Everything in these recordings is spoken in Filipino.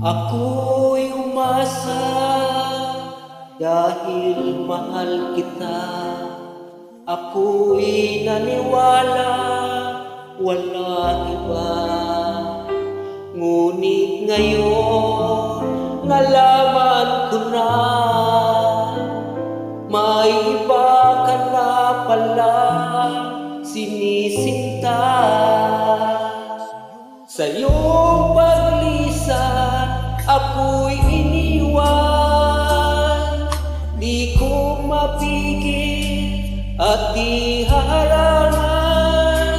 Ako'y umasa dahil mahal kita. Ako'y naniwala, wala iba. Ngunit ngayon, nalaman ko na may iba ka na pala sinisinta. Sa iyong paglisan, ako'y iniwan. Di ko mapigil at di harangan.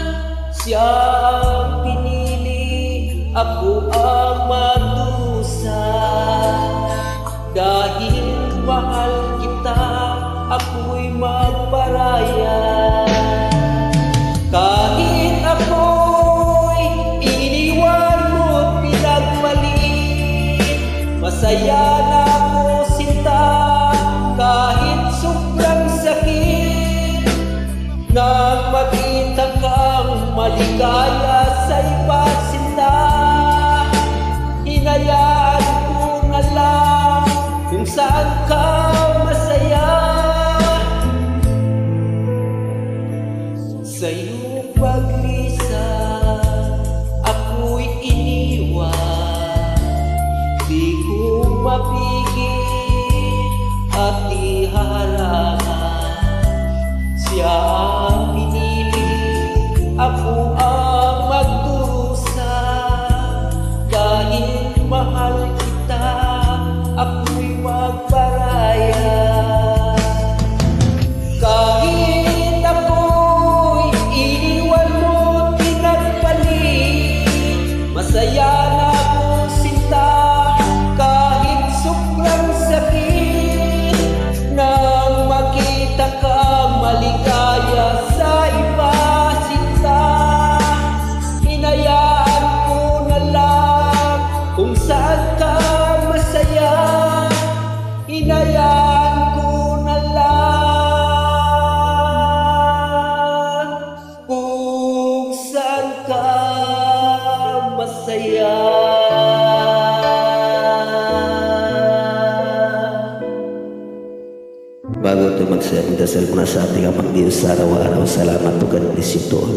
Siya ang pinili, ako ang magdusa. Dahil mahal kita, ako'y magparaya. Kahit ako'y iniwan mo't pinagpalit, masaya na ako sinta, kahit sobrang sakit. Nang makita kang maligaya sa iba't sinta, hinayaan ko na lang kung saan ka masaya. Sa iyong paglisan, ako'y iniwan. Di ko mapigil at di harangan. Siya ang pinili, ako ang magdusa. Dahil mahal kita, ako'y magparaya. Kahit ako'y iniwan mo't pinagpalit, masaya na akong sinta, kahit sobrang sakit. Nang makita ka maligaya sa iba sinta, hinayaan ko na lang kung saan ka masaya. Hinayaan ko na lang kung saan ka masaya. Bago ito magsabi, dasal muna sa ating Amang Diyos sa araw-araw. Salamat po, God bless you to all.